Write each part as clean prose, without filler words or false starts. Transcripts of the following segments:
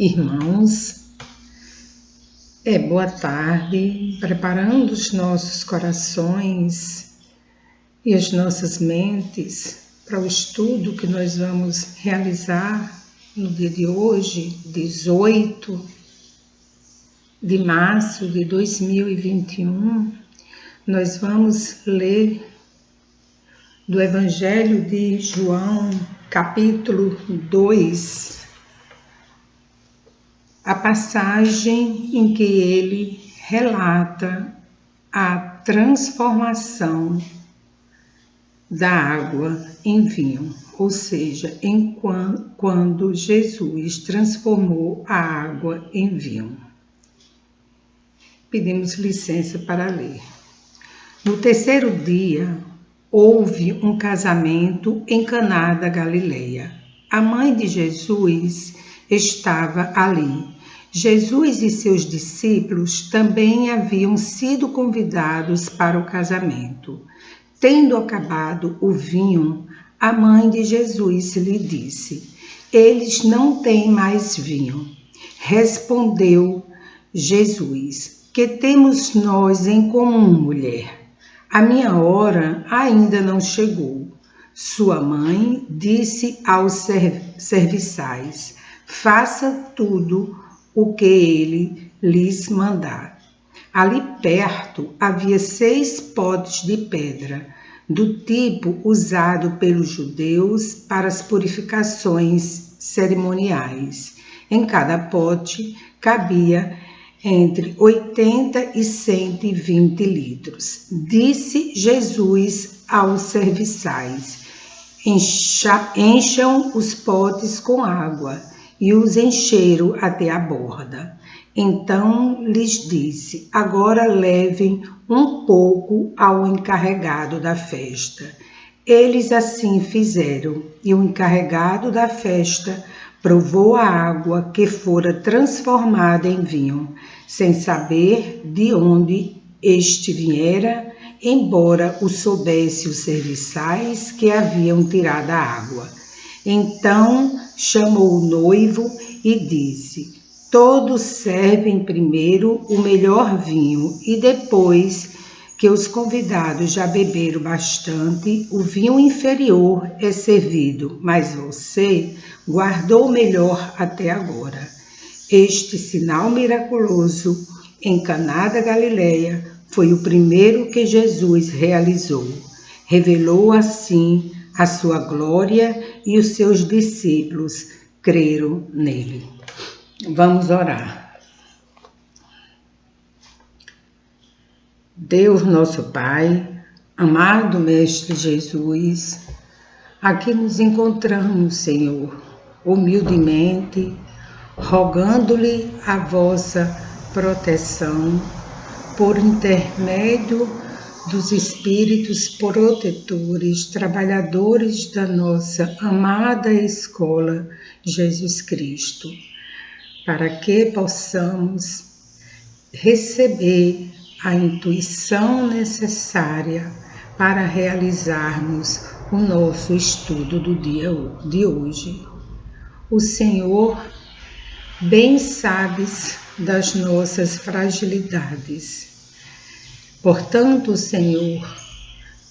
Irmãos, boa tarde, preparando os nossos corações e as nossas mentes para o estudo que nós vamos realizar no dia de hoje, 18 de março de 2021. Nós vamos ler do Evangelho de João, capítulo 2, a passagem em que ele relata a transformação da água em vinho, ou seja, quando Jesus transformou a água em vinho. Pedimos licença para ler. No terceiro dia, houve um casamento em Caná da Galileia. A mãe de Jesus estava ali. Jesus e seus discípulos também haviam sido convidados para o casamento. Tendo acabado o vinho, a mãe de Jesus lhe disse: "Eles não têm mais vinho." Respondeu Jesus: "Que temos nós em comum, mulher? A minha hora ainda não chegou." Sua mãe disse aos serviçais: "Faça tudo o que ele lhes mandar." Ali perto havia 6 potes de pedra, do tipo usado pelos judeus para as purificações cerimoniais. Em cada pote cabia entre 80 e 120 litros. Disse Jesus aos serviçais: "Encham os potes com água." E os encheram até a borda. Então lhes disse: "Agora levem um pouco ao encarregado da festa." Eles assim fizeram, e o encarregado da festa provou a água que fora transformada em vinho, sem saber de onde este viera, embora o soubesse os serviçais que haviam tirado a água. Então chamou o noivo e disse: "Todos servem primeiro o melhor vinho, e depois que os convidados já beberam bastante, o vinho inferior é servido, mas você guardou o melhor até agora." Este sinal miraculoso em Caná da Galileia foi o primeiro que Jesus realizou. Revelou assim a sua glória e os seus discípulos creram nele. Vamos orar. Deus nosso Pai, amado Mestre Jesus, aqui nos encontramos, Senhor, humildemente, rogando-lhe a vossa proteção por intermédio dos Espíritos protetores, trabalhadores da nossa amada Escola Jesus Cristo, para que possamos receber a intuição necessária para realizarmos o nosso estudo do dia de hoje. O Senhor bem sabes das nossas fragilidades. Portanto, Senhor,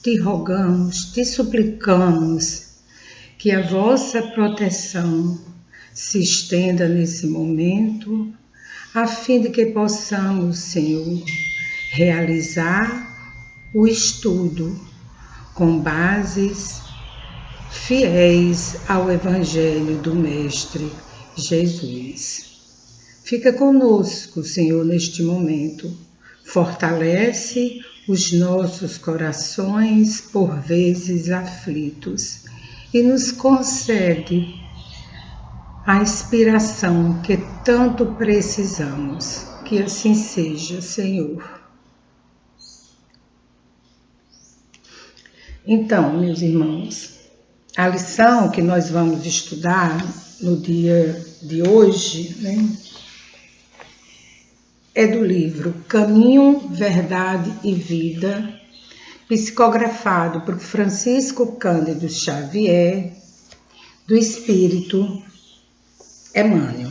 te rogamos, te suplicamos que a vossa proteção se estenda nesse momento, a fim de que possamos, Senhor, realizar o estudo com bases fiéis ao Evangelho do Mestre Jesus. Fica conosco, Senhor, neste momento. Fortalece os nossos corações, por vezes aflitos, e nos concede a inspiração que tanto precisamos. Que assim seja, Senhor. Então, meus irmãos, a lição que nós vamos estudar no dia de hoje, é do livro Caminho, Verdade e Vida, psicografado por Francisco Cândido Xavier, do Espírito Emmanuel.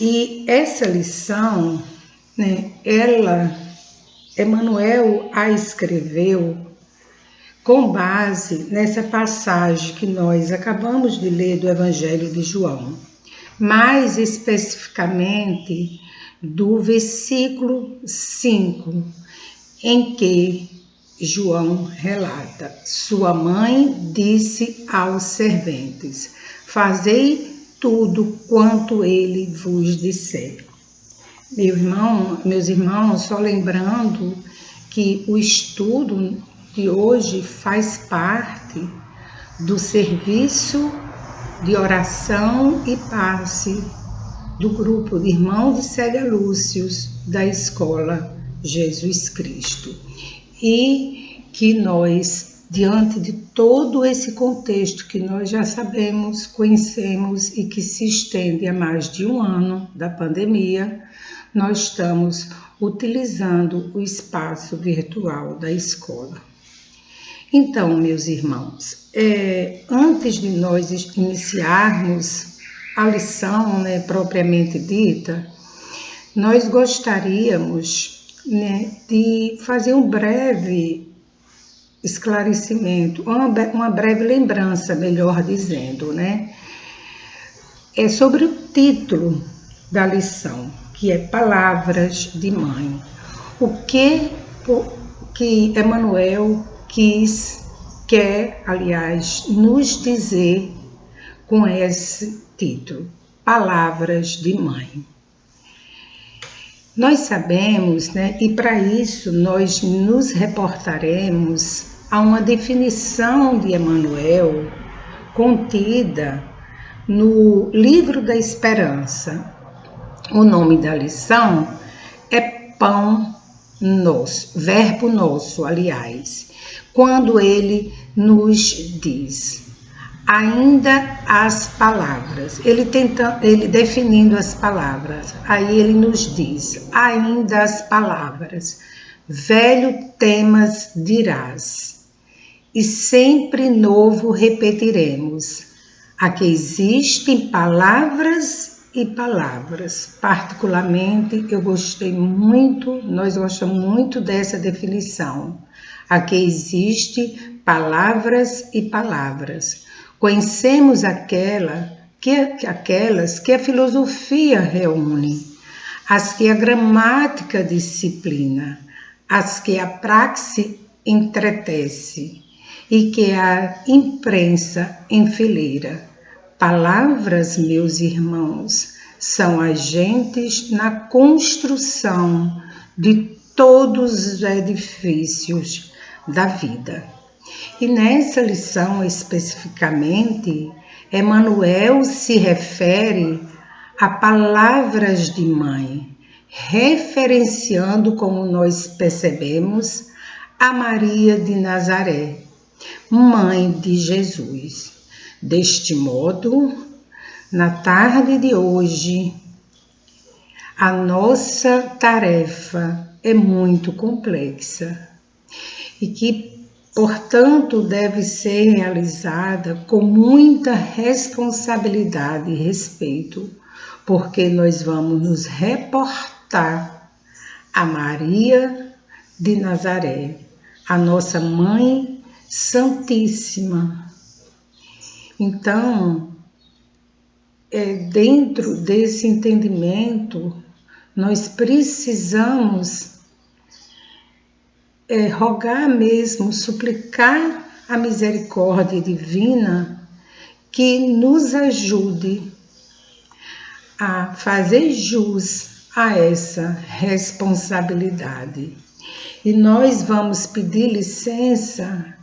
E essa lição, né, Emmanuel a escreveu com base nessa passagem que nós acabamos de ler do Evangelho de João, mais especificamente do versículo 5, em que João relata: sua mãe disse aos serventes: fazei tudo quanto ele vos disser. Meus irmãos, só lembrando que o estudo de hoje faz parte do serviço de oração e passe do grupo de Irmãos de Célia Lúcius da Escola Jesus Cristo. E que nós, diante de todo esse contexto que nós já sabemos, conhecemos e que se estende há mais de um ano da pandemia, nós estamos utilizando o espaço virtual da escola. Então, meus irmãos, antes de nós iniciarmos a lição, né, propriamente dita, nós gostaríamos, né, de fazer um breve esclarecimento, uma breve lembrança, melhor dizendo, né? É sobre o título da lição, que é Palavras de Mãe. O que Emmanuel quer, aliás, nos dizer com esse título, Palavras de Mãe. Nós sabemos, né, e para isso nós nos reportaremos a uma definição de Emmanuel contida no Livro da Esperança. O nome da lição é Pão Nosso, Verbo Nosso, aliás, quando ele nos diz: ainda as palavras, ele definindo as palavras, aí ele nos diz: ainda as palavras, velho temas dirás, e sempre novo repetiremos, a que existem palavras e palavras. Particularmente, nós gostamos muito dessa definição, a que existe palavras e palavras. Conhecemos aquelas que a filosofia reúne, as que a gramática disciplina, as que a praxe entretece e que a imprensa enfileira. Palavras, meus irmãos, são agentes na construção de todos os edifícios da vida. E nessa lição especificamente, Emmanuel se refere a palavras de mãe, referenciando, como nós percebemos, a Maria de Nazaré, mãe de Jesus. Deste modo, na tarde de hoje, a nossa tarefa é muito complexa e que, portanto, deve ser realizada com muita responsabilidade e respeito, porque nós vamos nos reportar a Maria de Nazaré, a nossa Mãe Santíssima. Então, dentro desse entendimento, nós precisamos rogar mesmo, suplicar a misericórdia divina que nos ajude a fazer jus a essa responsabilidade. E nós vamos pedir licença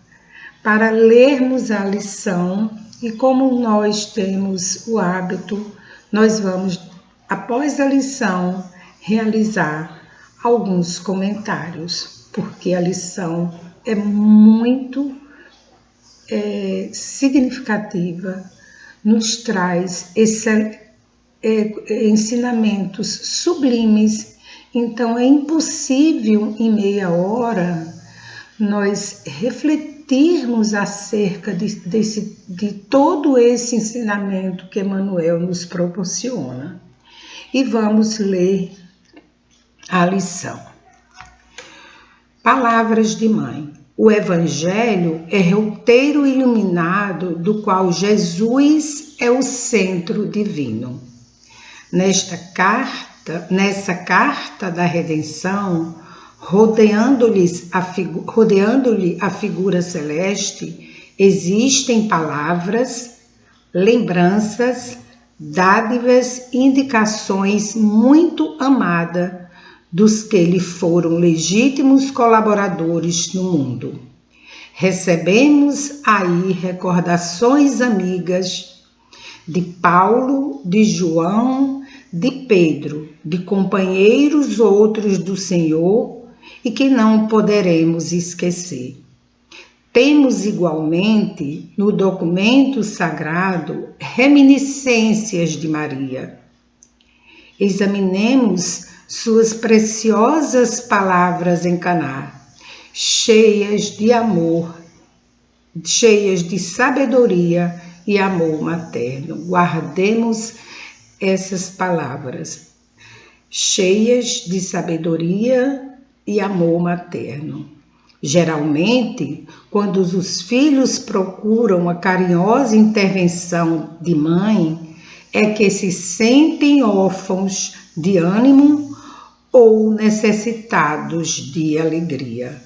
para lermos a lição e, como nós temos o hábito, nós vamos, após a lição, realizar alguns comentários, porque a lição é muito significativa, nos traz ensinamentos sublimes. Então é impossível em meia hora nós refletirmos acerca de todo esse ensinamento que Emmanuel nos proporciona. e vamos ler a lição. Palavras de mãe. O Evangelho é roteiro iluminado do qual Jesus é o centro divino. Nessa carta da redenção, rodeando-lhe a figura celeste, existem palavras, lembranças, dádivas e indicações muito amadas dos que lhe foram legítimos colaboradores no mundo. Recebemos aí recordações amigas de Paulo, de João, de Pedro, de companheiros outros do Senhor e que não poderemos esquecer. Temos igualmente no documento sagrado reminiscências de Maria. Examinemos suas preciosas palavras em Caná, cheias de amor, cheias de sabedoria e amor materno. Guardemos essas palavras, cheias de sabedoria e amor materno. Geralmente, quando os filhos procuram a carinhosa intervenção de mãe, é que se sentem órfãos de ânimo ou necessitados de alegria.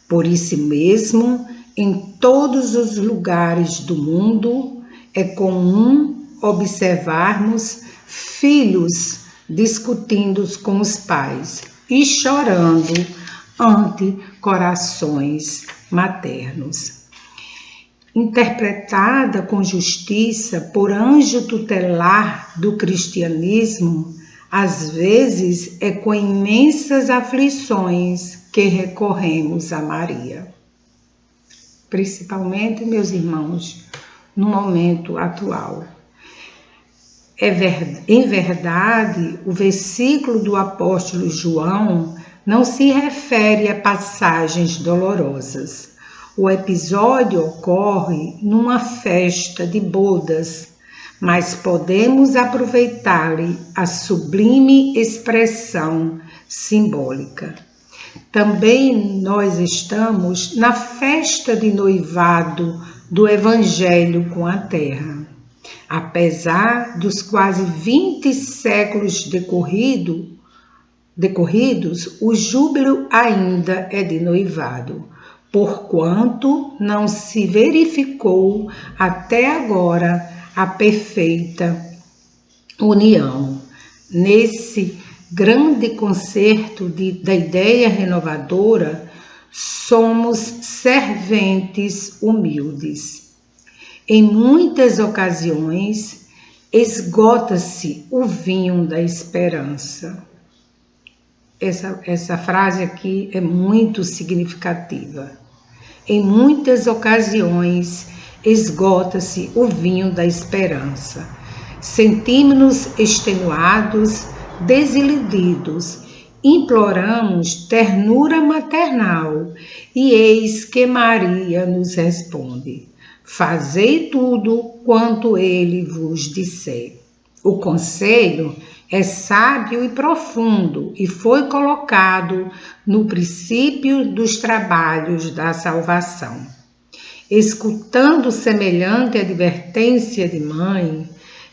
Por isso mesmo, em todos os lugares do mundo, é comum observarmos filhos discutindo com os pais e chorando ante corações maternos. Interpretada com justiça por anjo tutelar do cristianismo, às vezes é com imensas aflições que recorremos a Maria. Principalmente, meus irmãos, no momento atual. Em verdade, o versículo do apóstolo João não se refere a passagens dolorosas. O episódio ocorre numa festa de bodas, mas podemos aproveitar-lhe a sublime expressão simbólica. Também nós estamos na festa de noivado do Evangelho com a terra. Apesar dos quase 20 séculos decorridos, o júbilo ainda é de noivado, porquanto não se verificou até agora a perfeita união. Nesse grande concerto da ideia renovadora, somos serventes humildes. Em muitas ocasiões, esgota-se o vinho da esperança. Essa frase aqui é muito significativa. Em muitas ocasiões, esgota-se o vinho da esperança. Sentimos-nos extenuados, desiludidos, imploramos ternura maternal, e eis que Maria nos responde: fazei tudo quanto ele vos disser. O conselho é sábio e profundo e foi colocado no princípio dos trabalhos da salvação. Escutando semelhante advertência de mãe,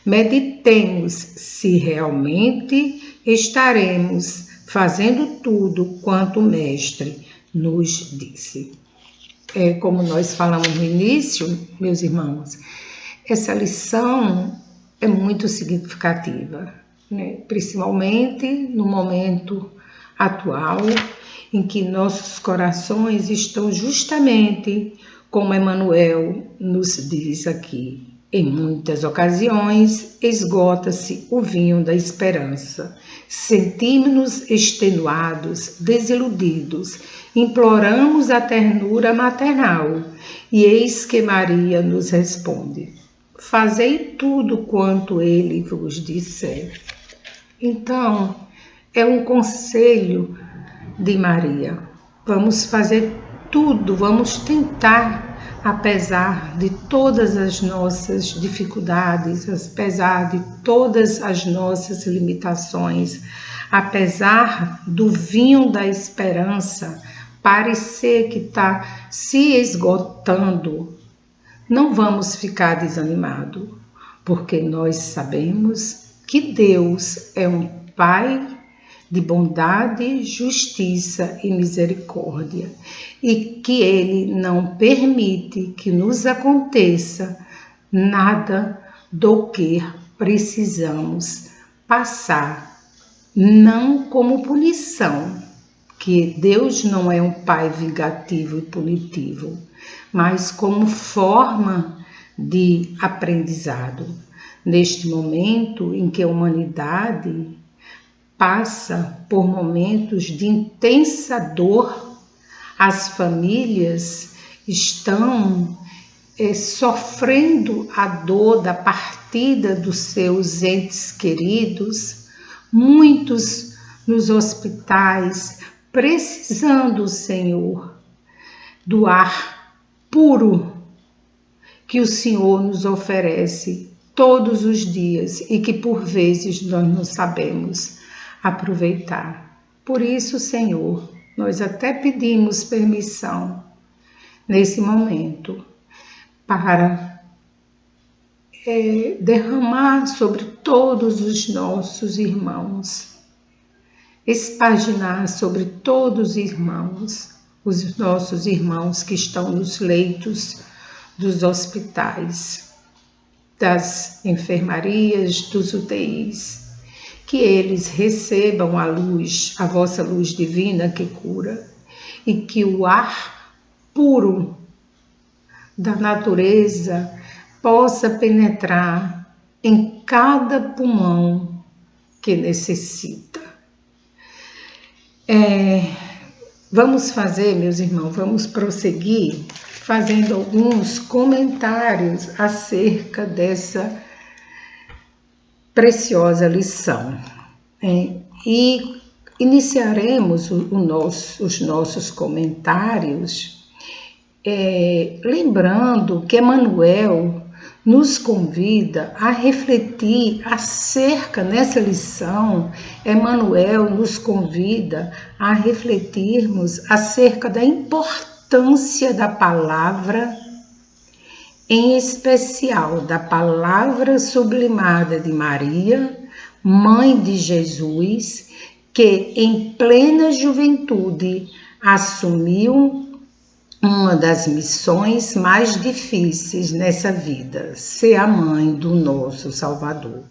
meditemos se realmente estaremos fazendo tudo quanto o Mestre nos disse. Como nós falamos no início, meus irmãos, essa lição é muito significativa, né? Principalmente no momento atual, em que nossos corações estão justamente como Emmanuel nos diz aqui. Em muitas ocasiões, esgota-se o vinho da esperança. Sentimos-nos extenuados, desiludidos, imploramos a ternura maternal, e eis que Maria nos responde: fazei tudo quanto ele vos disser. Então, é um conselho de Maria. Vamos fazer tudo, vamos tentar apesar de todas as nossas dificuldades, apesar de todas as nossas limitações, apesar do vinho da esperança parecer que está se esgotando, não vamos ficar desanimados, porque nós sabemos que Deus é um Pai de bondade, justiça e misericórdia, e que Ele não permite que nos aconteça nada do que precisamos passar, não como punição, que Deus não é um Pai vingativo e punitivo, mas como forma de aprendizado. Neste momento em que a humanidade passa por momentos de intensa dor, as famílias estão sofrendo a dor da partida dos seus entes queridos, muitos nos hospitais precisando, Senhor, do ar puro que o Senhor nos oferece todos os dias e que por vezes nós não sabemos aproveitar. Por isso, Senhor, nós até pedimos permissão nesse momento para derramar sobre todos os nossos irmãos, espaginar sobre todos os irmãos, os nossos irmãos que estão nos leitos dos hospitais, das enfermarias, dos UTIs, que eles recebam a luz, a vossa luz divina que cura, e que o ar puro da natureza possa penetrar em cada pulmão que necessita. Vamos fazer, meus irmãos, vamos prosseguir fazendo alguns comentários acerca dessa preciosa lição. E iniciaremos os nossos comentários lembrando que Emmanuel nos convida a refletir acerca, nessa lição, Emmanuel nos convida a refletirmos acerca da importância da palavra, em especial da palavra sublimada de Maria, mãe de Jesus, que em plena juventude assumiu uma das missões mais difíceis nessa vida, ser a mãe do nosso Salvador.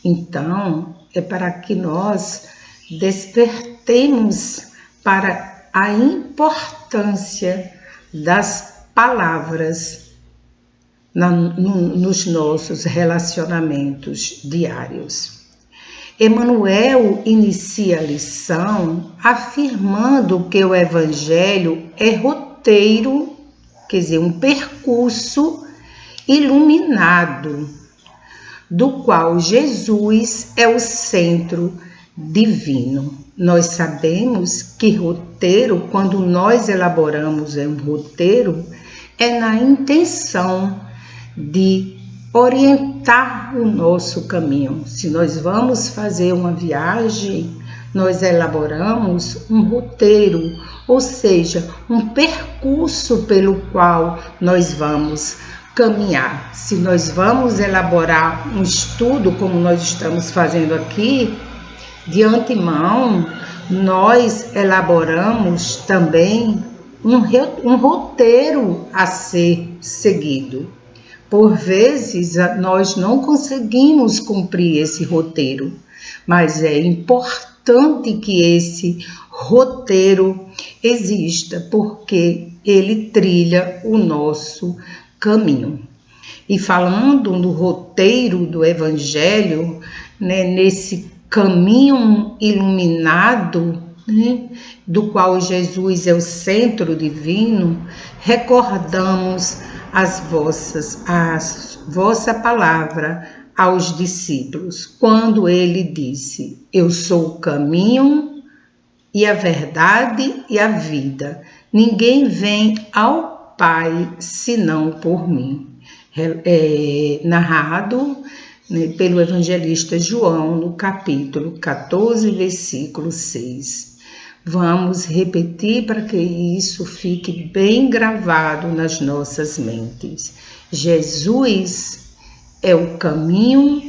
Então, é para que nós despertemos para a importância das palavras nos nossos relacionamentos diários. Emmanuel inicia a lição afirmando que o Evangelho é roteiro, quer dizer, um percurso iluminado, do qual Jesus é o centro divino. Nós sabemos que roteiro, quando nós elaboramos um roteiro, é na intenção de orientar o nosso caminho. Se nós vamos fazer uma viagem, nós elaboramos um roteiro, ou seja, um percurso pelo qual nós vamos caminhar. Se nós vamos elaborar um estudo, como nós estamos fazendo aqui, de antemão, nós elaboramos também um roteiro a ser seguido. Por vezes, nós não conseguimos cumprir esse roteiro, mas é importante que esse roteiro exista, porque ele trilha o nosso caminho. E falando no roteiro do Evangelho, nesse caminho iluminado, do qual Jesus é o centro divino, recordamos a vossa palavra aos discípulos, quando ele disse: eu sou o caminho e a verdade e a vida. Ninguém vem ao Pai, senão por mim. Narrado, né, pelo evangelista João, no capítulo 14, versículo 6. Vamos repetir para que isso fique bem gravado nas nossas mentes. Jesus é o caminho,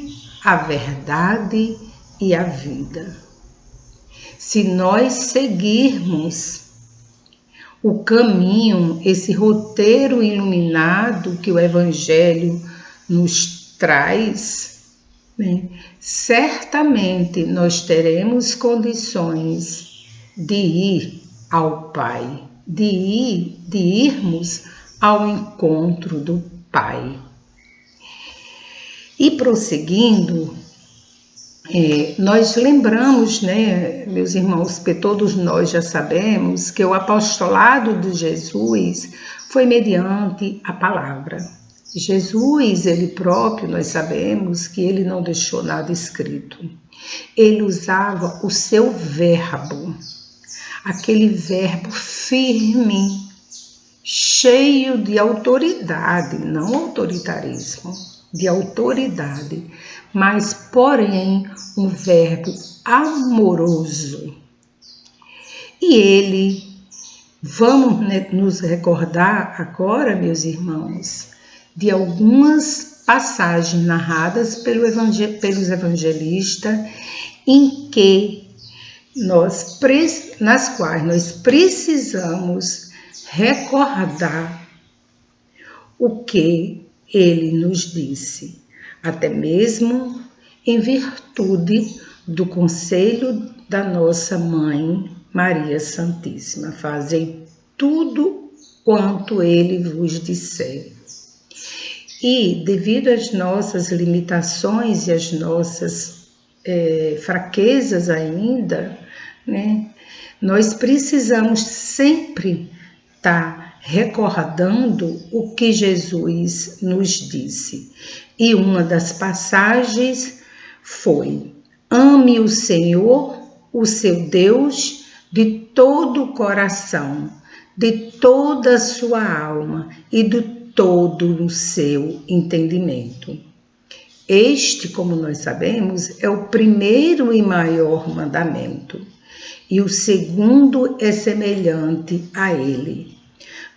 a verdade e a vida. Se nós seguirmos o caminho, esse roteiro iluminado que o Evangelho nos traz, né, certamente nós teremos condições de ir ao Pai, de irmos ao encontro do Pai. E prosseguindo, nós lembramos, né, meus irmãos, que todos nós já sabemos que o apostolado de Jesus foi mediante a palavra. Jesus, ele próprio, nós sabemos que ele não deixou nada escrito. Ele usava o seu verbo, aquele verbo firme, cheio de autoridade, não autoritarismo, de autoridade, mas, porém, um verbo amoroso. E ele, vamos, né, nos recordar agora, meus irmãos, de algumas passagens narradas pelos evangelistas, nas quais nós precisamos recordar o que ele nos disse, até mesmo em virtude do conselho da nossa Mãe Maria Santíssima. Fazei tudo quanto ele vos disser. E devido às nossas limitações e às nossas fraquezas ainda, né, nós precisamos sempre estar recordando o que Jesus nos disse. E uma das passagens foi: ame o Senhor, o seu Deus, de todo o coração, de toda a sua alma e de todo o seu entendimento. Este, como nós sabemos, é o primeiro e maior mandamento. E o segundo é semelhante a ele: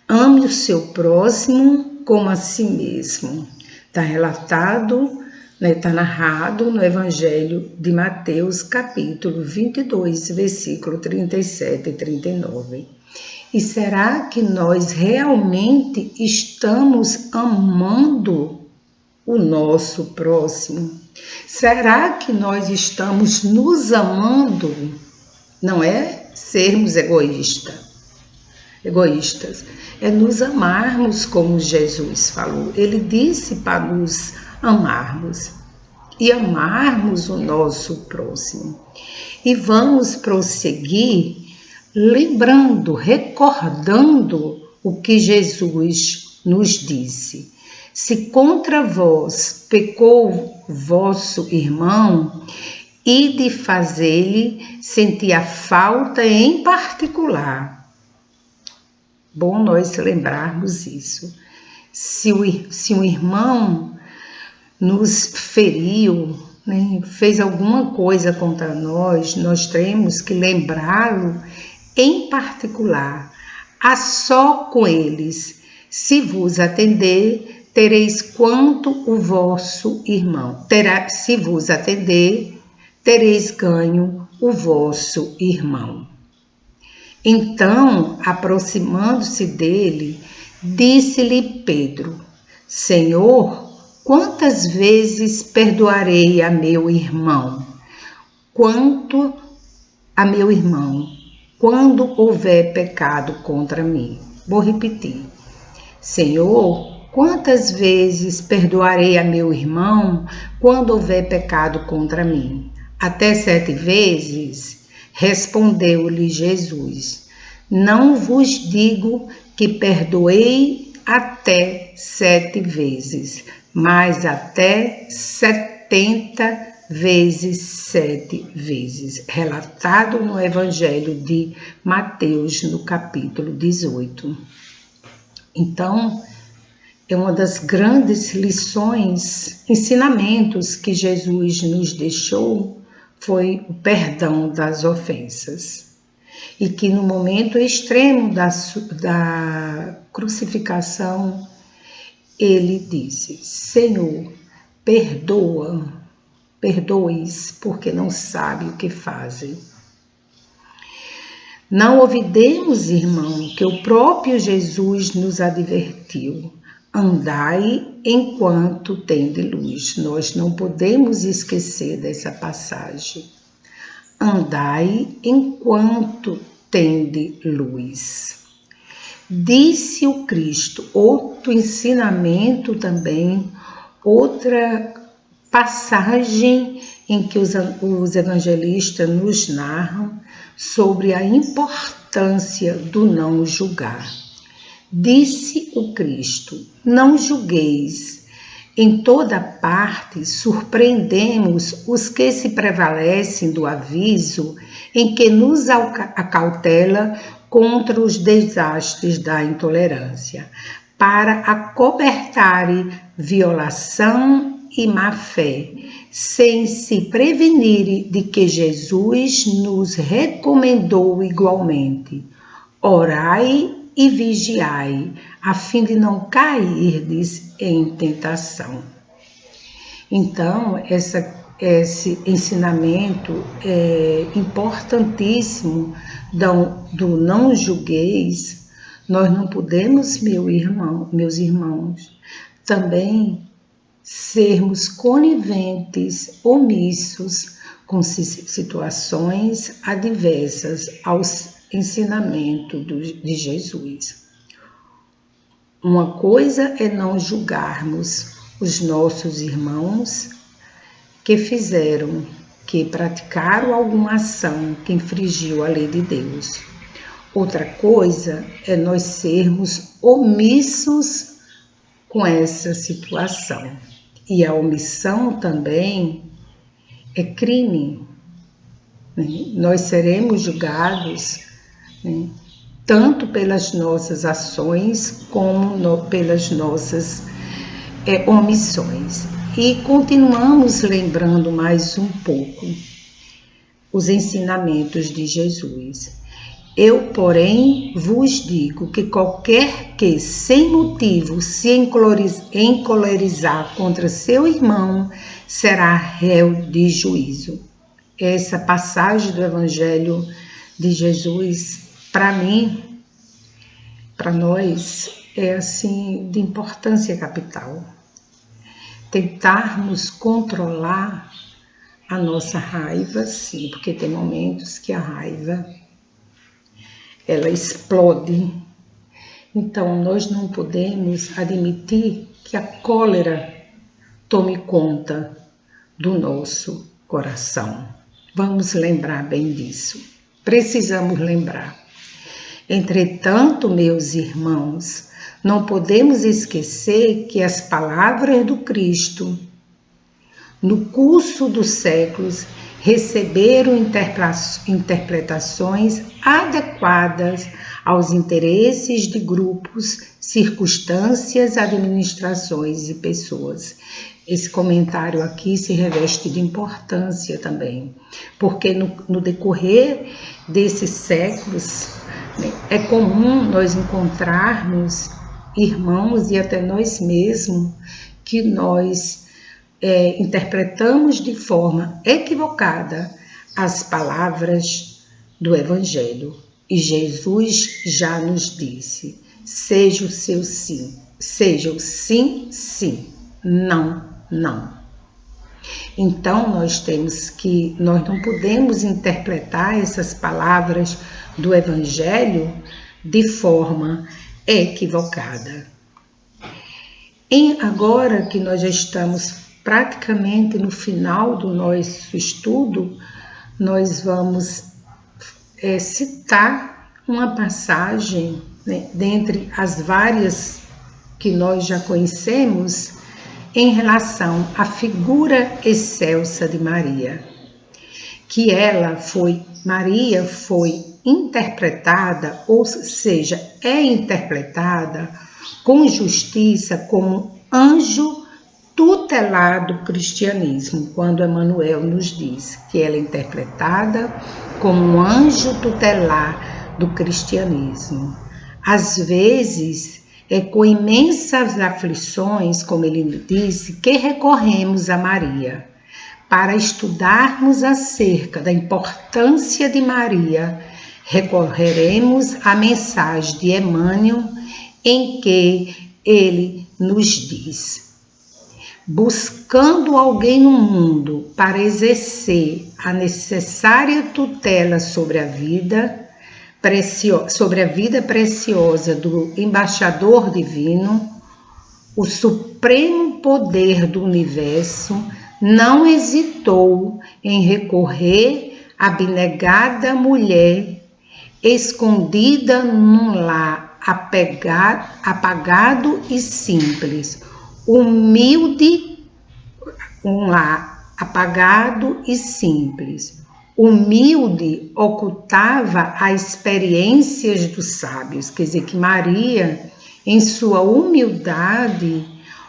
ame o seu próximo como a si mesmo. Está relatado, né, está narrado no Evangelho de Mateus, capítulo 22, versículo 37 e 39. E será que nós realmente estamos amando o nosso próximo? Será que nós estamos nos amando? Não é sermos egoístas, é nos amarmos como Jesus falou. Ele disse para nos amarmos e amarmos o nosso próximo. E vamos prosseguir lembrando, recordando o que Jesus nos disse. Se contra vós pecou vosso irmão, ide fazer-lhe sentir a falta em particular. Bom nós lembrarmos isso. Se um irmão nos feriu, né, fez alguma coisa contra nós, nós temos que lembrá-lo em particular, a só com eles. Se vos atender, tereis quanto o vosso irmão. Se vos atender, tereis ganho o vosso irmão. Então, aproximando-se dele, disse-lhe Pedro: Senhor, quantas vezes perdoarei a meu irmão? Quando houver pecado contra mim? Vou repetir. Senhor, quantas vezes perdoarei a meu irmão quando houver pecado contra mim? Até 7 vezes? Respondeu-lhe Jesus: não vos digo que perdoei até 7 vezes, mas até 70 vezes 7 vezes. Relatado no Evangelho de Mateus, no capítulo 18. Então, é uma das grandes lições, ensinamentos que Jesus nos deixou, foi o perdão das ofensas. E que no momento extremo da crucificação, ele disse: Senhor, perdoe-os, porque não sabem o que fazem. Não olvidemos, irmão, que o próprio Jesus nos advertiu: andai enquanto tende luz. Nós não podemos esquecer dessa passagem. Andai enquanto tende luz. Disse o Cristo, outro ensinamento também, outra passagem em que os evangelistas nos narram sobre a importância do não julgar. Disse o Cristo: não julgueis. Em toda parte surpreendemos os que se prevalecem do aviso em que nos acautela contra os desastres da intolerância, para acobertarem violação e má-fé, sem se prevenirem de que Jesus nos recomendou igualmente: orai e vigiai, a fim de não cairdes em tentação. Então, esse ensinamento é importantíssimo do não julgueis. Nós não podemos, meus irmãos, também sermos coniventes, omissos com situações adversas aos ensinamentos de Jesus. Uma coisa é não julgarmos os nossos irmãos que praticaram alguma ação que infringiu a lei de Deus. Outra coisa é nós sermos omissos com essa situação. E a omissão também é crime. Nós seremos julgados, tanto pelas nossas ações como pelas nossas omissões. E continuamos lembrando mais um pouco os ensinamentos de Jesus. Eu, porém, vos digo que qualquer que, sem motivo, se encolerizar contra seu irmão, será réu de juízo. Essa passagem do Evangelho de Jesus, para mim, para nós, é assim de importância capital. Tentarmos controlar a nossa raiva, sim, porque tem momentos que a raiva ela explode. Então, nós não podemos admitir que a cólera tome conta do nosso coração. Vamos lembrar bem disso. Precisamos lembrar. Entretanto, meus irmãos, não podemos esquecer que as palavras do Cristo, no curso dos séculos, receberam interpretações adequadas aos interesses de grupos, circunstâncias, administrações e pessoas. Esse comentário aqui se reveste de importância também, porque no decorrer desses séculos, é comum nós encontrarmos irmãos e até nós mesmos que nós interpretamos de forma equivocada as palavras do Evangelho. E Jesus já nos disse: seja o seu sim, seja o sim, sim, não, não. Então nós não podemos interpretar essas palavras do Evangelho de forma equivocada. Agora que nós já estamos praticamente no final do nosso estudo, nós vamos citar uma passagem, dentre as várias que nós já conhecemos, em relação à figura excelsa de Maria, que Maria foi interpretada, ou seja, é interpretada com justiça como anjo tutelar do cristianismo, quando Emmanuel nos diz que ela é interpretada como um anjo tutelar do cristianismo. Às vezes, é com imensas aflições, como ele disse, que recorremos a Maria. Para estudarmos acerca da importância de Maria, recorreremos à mensagem de Emmanuel, em que ele nos diz: buscando alguém no mundo para exercer a necessária tutela sobre a vida preciosa do embaixador divino, o supremo poder do universo não hesitou em recorrer à abnegada mulher escondida num lar apagado e simples, humilde, ocultava as experiências dos sábios. Quer dizer que Maria, em sua humildade,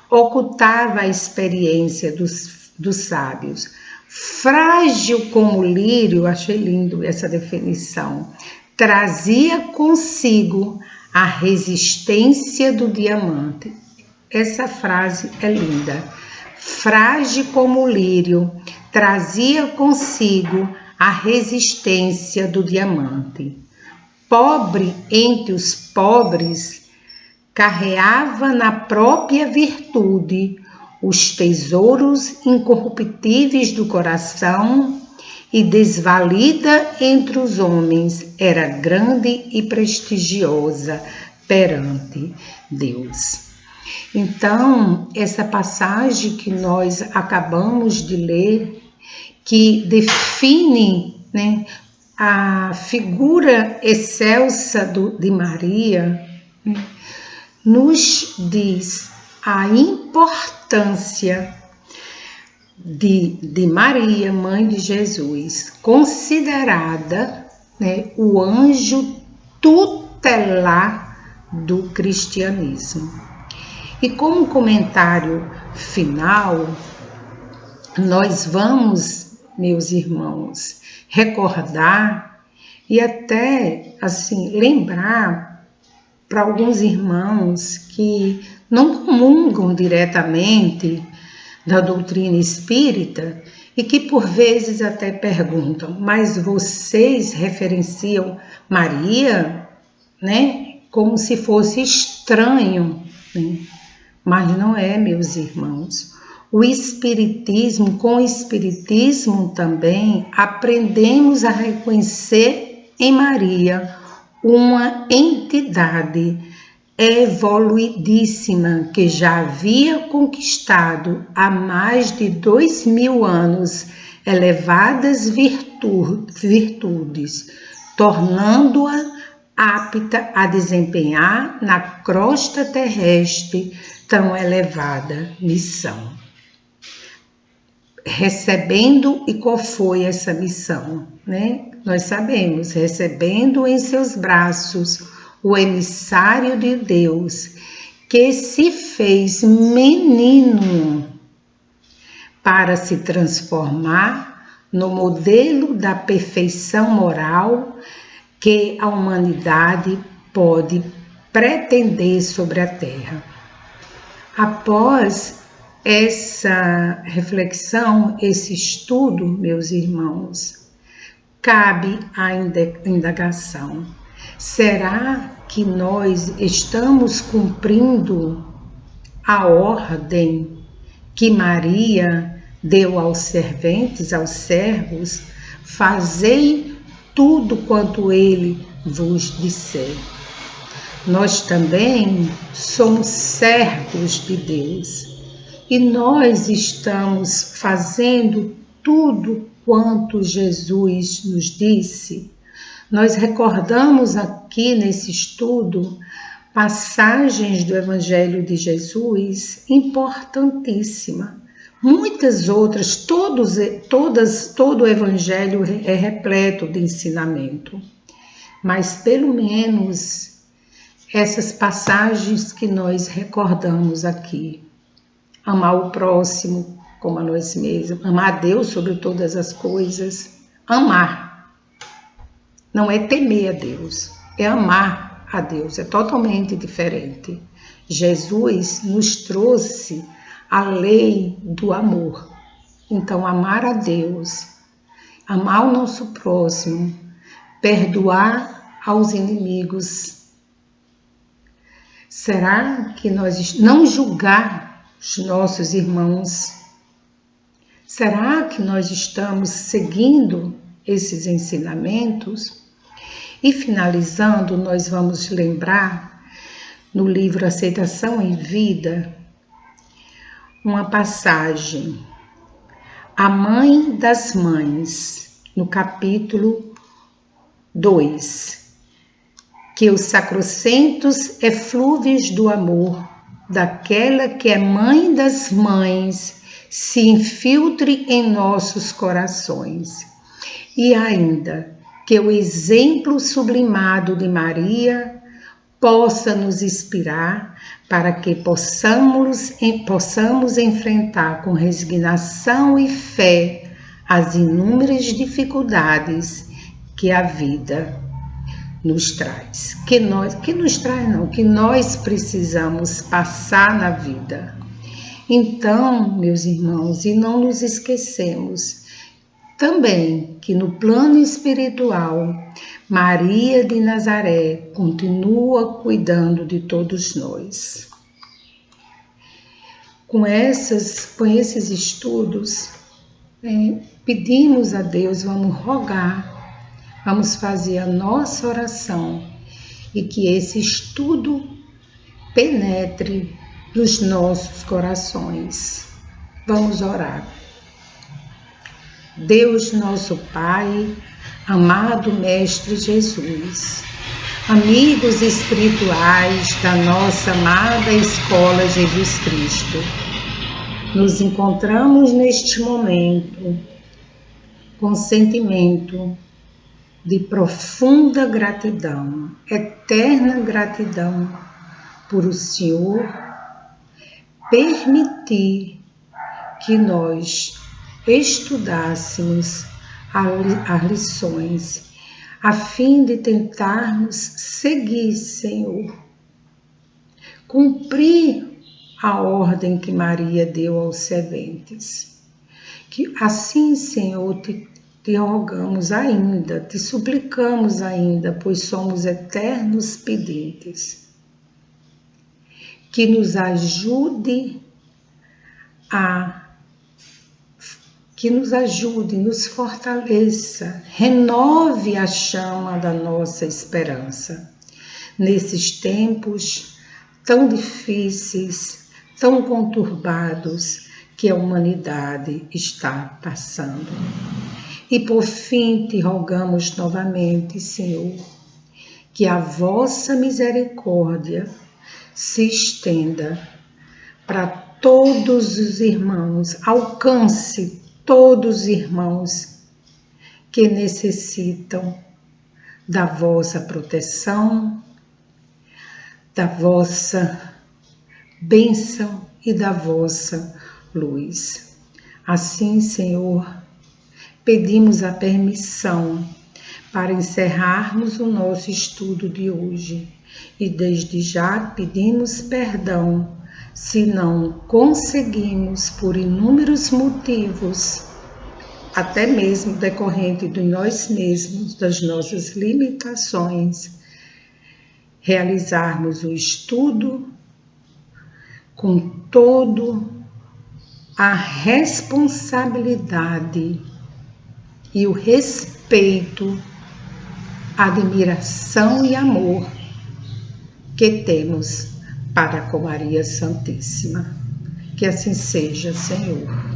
ocultava a experiência dos sábios. Frágil como lírio, achei lindo essa definição, trazia consigo a resistência do diamante. Essa frase é linda. Frágil como lírio, trazia consigo a resistência do diamante. Pobre entre os pobres, carreava na própria virtude os tesouros incorruptíveis do coração e desvalida entre os homens, era grande e prestigiosa perante Deus. Então, essa passagem que nós acabamos de ler, que define, né, a figura excelsa de Maria, né, nos diz a importância de Maria, mãe de Jesus, considerada, né, o anjo tutelar do cristianismo. E como comentário final, nós vamos, meus irmãos, recordar e até assim lembrar para alguns irmãos que não comungam diretamente da doutrina espírita e que por vezes até perguntam: mas vocês referenciam Maria, né, como se fosse estranho, né? Mas não é, meus irmãos. Com o Espiritismo também aprendemos a reconhecer em Maria uma entidade evoluidíssima que já havia conquistado há mais de 2000 anos elevadas virtudes, tornando-a apta a desempenhar na crosta terrestre tão elevada missão. Recebendo, e qual foi essa missão, né? Nós sabemos, recebendo em seus braços o emissário de Deus, que se fez menino para se transformar no modelo da perfeição moral que a humanidade pode pretender sobre a Terra. Após essa reflexão, esse estudo, meus irmãos, cabe a indagação: será que nós estamos cumprindo a ordem que Maria deu aos serventes, aos servos? Fazei tudo quanto ele vos disser. Nós também somos servos de Deus e nós estamos fazendo tudo quanto Jesus nos disse. Nós recordamos aqui nesse estudo passagens do Evangelho de Jesus importantíssima. Muitas outras, todo o Evangelho é repleto de ensinamento. mas pelo menos essas passagens que nós recordamos aqui. Amar o próximo como a nós mesmos, amar a Deus sobre todas as coisas. Amar não é temer a Deus, é amar a Deus, é totalmente diferente. Jesus nos trouxe a lei do amor. Então, amar a Deus, amar o nosso próximo, perdoar aos inimigos. Será que nós não julgar os nossos irmãos? Será que nós estamos seguindo esses ensinamentos? E finalizando, nós vamos lembrar no livro Aceitação em Vida uma passagem, a Mãe das Mães, no capítulo 2, que os sacrosantos eflúvios do amor daquela que é Mãe das Mães se infiltre em nossos corações. E ainda que o exemplo sublimado de Maria possa nos inspirar para que possamos enfrentar com resignação e fé as inúmeras dificuldades que a vida nos traz. Que nós precisamos passar na vida. Então, meus irmãos, e não nos esquecemos também que no plano espiritual, Maria de Nazaré continua cuidando de todos nós. Com esses estudos, pedimos a Deus, vamos rogar, vamos fazer a nossa oração e que esse estudo penetre nos nossos corações. Vamos orar. Deus nosso Pai, amado Mestre Jesus, amigos espirituais da nossa amada Escola Jesus Cristo, nos encontramos neste momento com sentimento de profunda gratidão, eterna gratidão por o Senhor permitir que nós estudássemos as lições, a fim de tentarmos seguir, Senhor, cumprir a ordem que Maria deu aos serventes. Que assim, Senhor, te rogamos ainda, te suplicamos ainda, pois somos eternos pedintes. Que nos ajude, nos fortaleça, renove a chama da nossa esperança. Nesses tempos tão difíceis, tão conturbados que a humanidade está passando. E por fim te rogamos novamente, Senhor, que a vossa misericórdia se estenda para todos os irmãos, alcance todos os irmãos que necessitam da vossa proteção, da vossa bênção e da vossa luz. Assim, Senhor, pedimos a permissão para encerrarmos o nosso estudo de hoje e desde já pedimos perdão se não conseguimos, por inúmeros motivos, até mesmo decorrente de nós mesmos, das nossas limitações, realizarmos o estudo com toda a responsabilidade e o respeito, admiração e amor que temos para com Maria Santíssima. Que assim seja, Senhor.